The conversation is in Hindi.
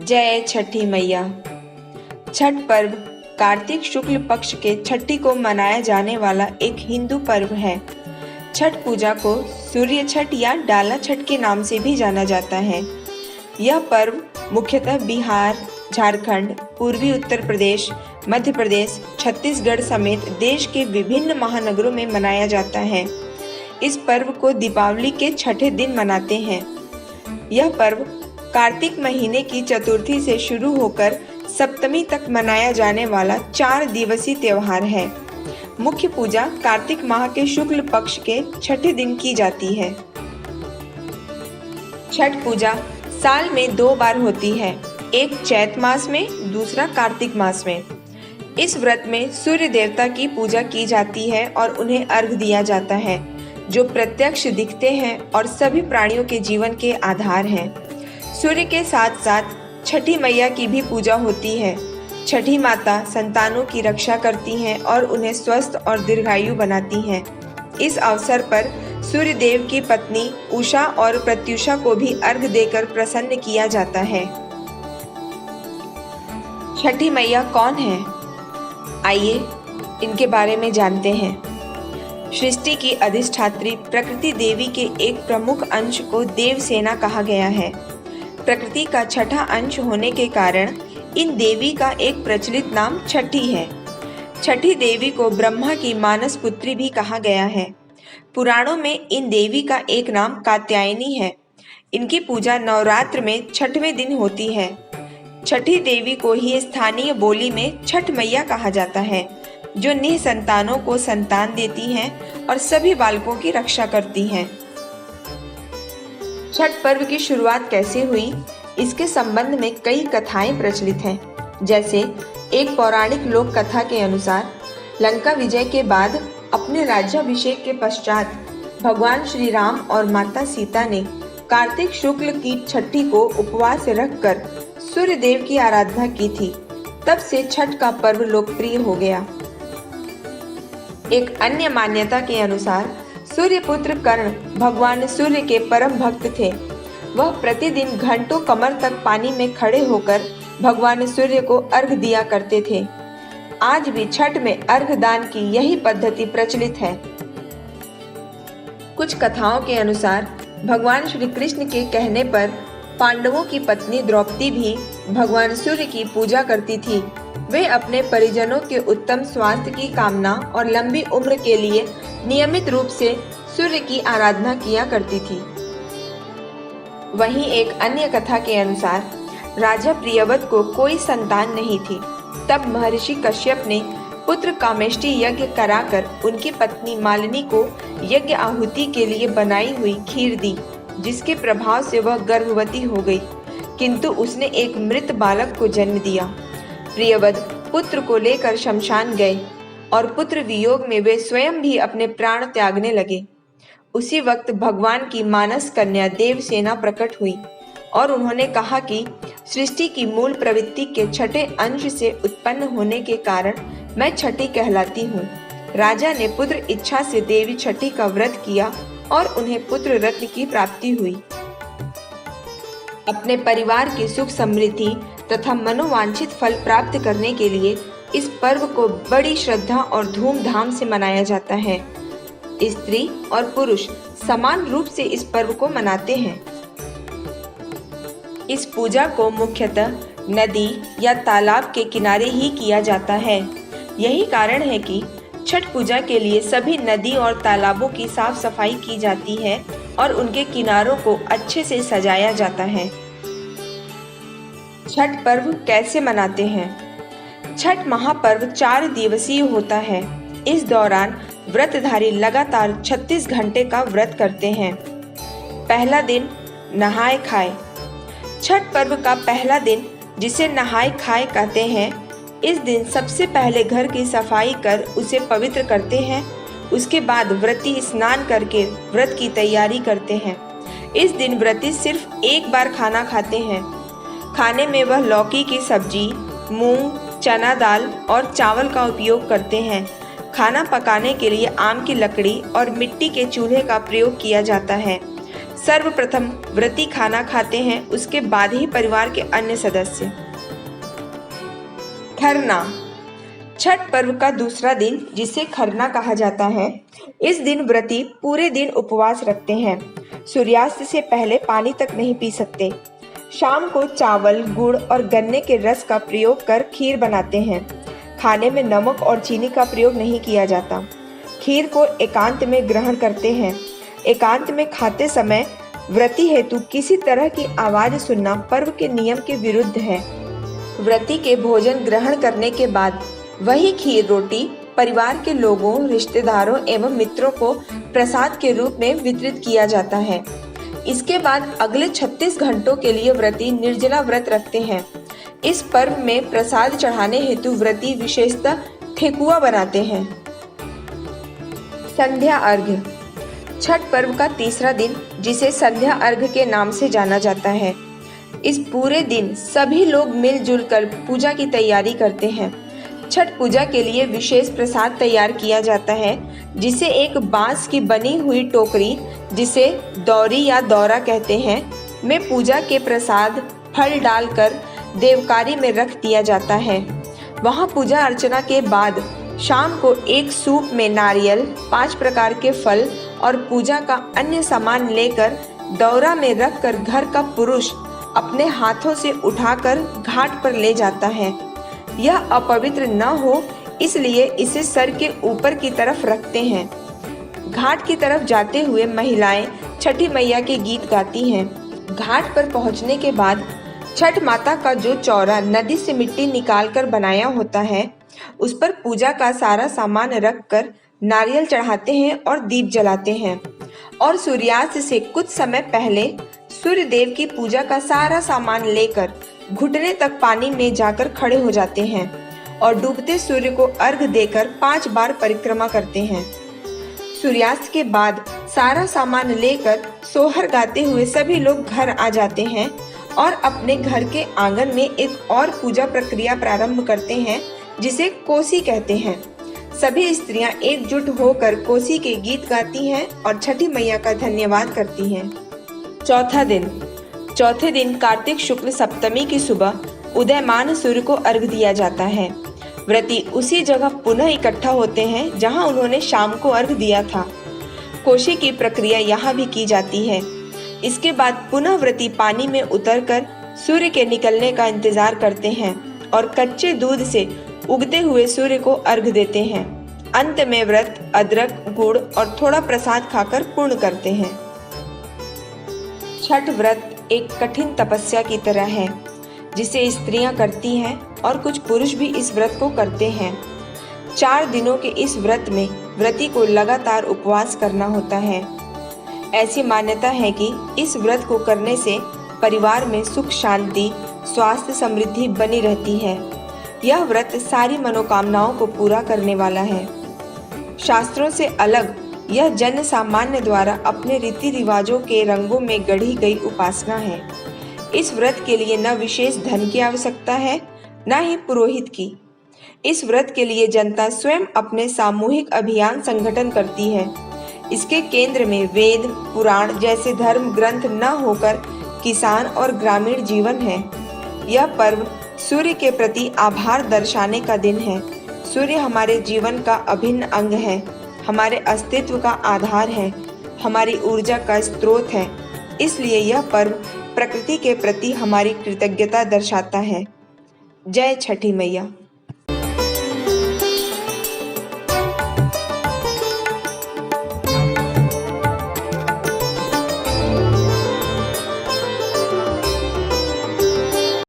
जय छठी मैया। छठ पर्व कार्तिक शुक्ल पक्ष के छठी को मनाया जाने वाला एक हिंदू पर्व है। छठ पूजा को सूर्य छठ या डाला छठ के नाम से भी जाना जाता है। यह पर्व मुख्यतः बिहार, झारखंड, पूर्वी उत्तर प्रदेश, मध्य प्रदेश, छत्तीसगढ़ समेत देश के विभिन्न महानगरों में मनाया जाता है। इस पर्व को दीपावली के छठे दिन मनाते हैं। यह पर्व कार्तिक महीने की चतुर्थी से शुरू होकर सप्तमी तक मनाया जाने वाला 4 दिवसीय त्योहार है। मुख्य पूजा कार्तिक माह के शुक्ल पक्ष के छठे दिन की जाती है। छठ पूजा साल में 2 बार होती है, एक चैत मास में, दूसरा कार्तिक मास में। इस व्रत में सूर्य देवता की पूजा की जाती है और उन्हें अर्घ दिया जाता है, जो प्रत्यक्ष दिखते हैं और सभी प्राणियों के जीवन के आधार हैं। सूर्य के साथ साथ छठी मैया की भी पूजा होती है। छठी माता संतानों की रक्षा करती हैं और उन्हें स्वस्थ और दीर्घायु बनाती हैं। इस अवसर पर सूर्य देव की पत्नी उषा और प्रत्युषा को भी अर्घ देकर प्रसन्न किया जाता है। छठी मैया कौन है? आइए इनके बारे में जानते हैं। सृष्टि की अधिष्ठात्री प्रकृति देवी के एक प्रमुख अंश को देवसेना कहा गया है। प्रकृति का छठा अंश होने के कारण इन देवी का एक प्रचलित नाम छठी है। छठी देवी को ब्रह्मा की मानस पुत्री भी कहा गया है। पुराणों में इन देवी का एक नाम कात्यायनी है। इनकी पूजा नवरात्र में छठवें दिन होती है। छठी देवी को ही स्थानीय बोली में छठ मैया कहा जाता है, जो निसंतानों को संतान देती हैं और सभी बालकों की रक्षा करती हैं। छठ पर्व की शुरुआत कैसे हुई, इसके संबंध में कई कथाएं प्रचलित हैं। जैसे एक पौराणिक लोक कथा के अनुसार लंका विजय के बाद अपने राज्याभिषेक के पश्चात भगवान श्री राम और माता सीता ने कार्तिक शुक्ल की छठी को उपवास रखकर सूर्य देव की आराधना की थी। तब से छठ का पर्व लोकप्रिय हो गया। एक अन्य मान्यता के अनुसार सूर्य पुत्र कर्ण भगवान सूर्य के परम भक्त थे। वह प्रतिदिन घंटों कमर तक पानी में खड़े होकर भगवान सूर्य को अर्घ दिया करते थे। आज भी छठ में अर्घ दान की यही पद्धति प्रचलित है। कुछ कथाओं के अनुसार भगवान श्री कृष्ण के कहने पर पांडवों की पत्नी द्रौपदी भी भगवान सूर्य की पूजा करती थी। वे अपने परिजनों के उत्तम स्वास्थ्य की कामना और लंबी उम्र के लिए नियमित रूप से सूर्य की आराधना किया करती थी। वहीं एक अन्य कथा के अनुसार राजा प्रियव्रत को कोई संतान नहीं थी। तब महर्षि कश्यप ने पुत्र कामेष्टि यज्ञ कराकर उनकी पत्नी मालिनी को यज्ञ आहुति के लिए बनाई हुई खीर दी, जिसके प्रभाव से वह गर्भवती हो गई, किंतु उसने एक मृत बालक को जन्म दिया। प्रियव्रत पुत्र को लेकर शमशान गए और पुत्र वियोग में वे स्वयं भी अपने प्राण त्यागने लगे। उसी वक्त भगवान की मानस कन्या देवसेना प्रकट हुई और उन्होंने कहा कि सृष्टि की मूल प्रवृत्ति के छठे अंश से उत्पन्न होने के कारण मैं छठी कहलाती हूँ। राजा ने पुत्र इच्छा से देवी छठी का व्रत किया और उन्हें पुत्र रत्न की प्राप्ति हुई। अपने परिवार की सुख समृद्धि तथा मनोवांछित फल प्राप्त करने के लिए इस पर्व को बड़ी श्रद्धा और धूमधाम से मनाया जाता है। स्त्री और पुरुष समान रूप से इस पर्व को मनाते हैं। इस पूजा को मुख्यतः नदी या तालाब के किनारे ही किया जाता है। यही कारण है कि छठ पूजा के लिए सभी नदी और तालाबों की साफ सफाई की जाती है और उनके किनारों को अच्छे से सजाया जाता है। छठ पर्व कैसे मनाते हैं? छठ महापर्व 4 दिवसीय होता है। इस दौरान व्रतधारी लगातार 36 घंटे का व्रत करते हैं। पहला दिन नहाए खाए। छठ पर्व का पहला दिन, जिसे नहाए खाए कहते हैं, इस दिन सबसे पहले घर की सफाई कर उसे पवित्र करते हैं। उसके बाद व्रती स्नान करके व्रत की तैयारी करते हैं। इस दिन व्रती सिर्फ एक बार खाना खाते हैं। खाने में वह लौकी की सब्जी, मूंग, चना दाल और चावल का उपयोग करते हैं। खाना पकाने के लिए आम की लकड़ी और मिट्टी के चूल्हे का प्रयोग किया जाता है। सर्वप्रथम व्रती खाना खाते हैं, उसके बाद ही परिवार के अन्य सदस्य। खरना, छठ पर्व का दूसरा दिन जिसे खरना कहा जाता है। इस दिन व्रती पूरे दिन उपवास रखते हैं। सूर्यास्त से पहले पानी तक नहीं पी सकते। शाम को चावल, गुड़ और गन्ने के रस का प्रयोग कर खीर बनाते हैं। खाने में नमक और चीनी का प्रयोग नहीं किया जाता। खीर को एकांत में ग्रहण करते हैं। एकांत में खाते समय व्रती हेतु किसी तरह की आवाज सुनना पर्व के नियम के विरुद्ध है। व्रती के भोजन ग्रहण करने के बाद वही खीर रोटी परिवार के लोगों, रिश्तेदारों एवं मित्रों को प्रसाद के रूप में वितरित किया जाता है। इसके बाद अगले 36 घंटों के लिए व्रती निर्जला व्रत रखते हैं। इस पर्व में प्रसाद चढ़ाने हेतु व्रती विशेषतः ठेकुआ बनाते हैं। संध्या अर्घ्य, छठ पर्व का तीसरा दिन जिसे संध्या अर्घ्य के नाम से जाना जाता है। इस पूरे दिन सभी लोग मिलजुल कर पूजा की तैयारी करते हैं। छठ पूजा के लिए विशेष प्रसाद तैयार किया जाता है, जिसे एक बांस की बनी हुई टोकरी, जिसे दौरी या दौरा कहते हैं, में पूजा के प्रसाद फल डालकर देवकारी में रख दिया जाता है। वहां पूजा अर्चना के बाद शाम को एक सूप में नारियल, 5 प्रकार के फल और पूजा का अन्य सामान लेकर दौरा में रखकर घर का पुरुष अपने हाथों से उठाकर घाट पर ले जाता है। यह अपवित्र न हो इसलिए इसे सर के ऊपर की तरफ रखते हैं। घाट की तरफ जाते हुए महिलाएं छठी मैया के गीत गाती हैं। घाट पर पहुंचने के बाद छठ माता का जो चौरा नदी से मिट्टी निकालकर बनाया होता है, उस पर पूजा का सारा सामान रखकर नारियल चढ़ाते हैं और दीप जलाते हैं और सूर्यास्त से कुछ समय पहले सूर्य देव की पूजा का सारा सामान लेकर घुटने तक पानी में जाकर खड़े हो जाते हैं और डूबते सूर्य को अर्घ देकर 5 बार परिक्रमा करते हैं। सूर्यास्त के बाद सारा सामान लेकर सोहर गाते हुए सभी लोग घर आ जाते हैं और अपने घर के आंगन में एक और पूजा प्रक्रिया प्रारंभ करते हैं, जिसे कोसी कहते हैं। सभी स्त्रियां एकजुट होकर कोसी के गीत गाती हैं और छठी मैया का धन्यवाद करती हैं। चौथे दिन कार्तिक शुक्ल सप्तमी की सुबह उदयमान सूर्य को अर्घ दिया जाता है। व्रती उसी जगह पुनः इकट्ठा होते हैं जहां उन्होंने शाम को अर्घ दिया था। कोशी की प्रक्रिया यहाँ भी की जाती है। इसके बाद पुनः व्रती पानी में उतरकर सूर्य के निकलने का इंतजार करते हैं और कच्चे दूध से उगते हुए सूर्य को अर्घ देते हैं। अंत में व्रत अदरक, गुड़ और थोड़ा प्रसाद खाकर पूर्ण करते हैं। छठ व्रत एक कठिन तपस्या की तरह है, जिसे स्त्रियां करती हैं और कुछ पुरुष भी इस व्रत को करते हैं। 4 दिनों के इस व्रत में व्रती को लगातार उपवास करना होता है। ऐसी मान्यता है कि इस व्रत को करने से परिवार में सुख शांति, स्वास्थ्य, समृद्धि बनी रहती है। यह व्रत सारी मनोकामनाओं को पूरा करने वाला है। शास्त्रों से अलग यह जन सामान्य द्वारा अपने रीति रिवाजों के रंगों में गढ़ी गई उपासना है। इस व्रत के लिए न विशेष धन की आवश्यकता है, न ही पुरोहित की। इस व्रत के लिए जनता स्वयं अपने सामूहिक अभियान संगठन करती है। इसके केंद्र में वेद, पुराण जैसे धर्म ग्रंथ न होकर किसान और ग्रामीण जीवन है। यह पर्व सूर्य के प्रति आभार दर्शाने का दिन है। सूर्य हमारे जीवन का अभिन्न अंग है, हमारे अस्तित्व का आधार है, हमारी ऊर्जा का स्रोत है। इसलिए यह पर्व प्रकृति के प्रति हमारी कृतज्ञता दर्शाता है। जय छठी मैया।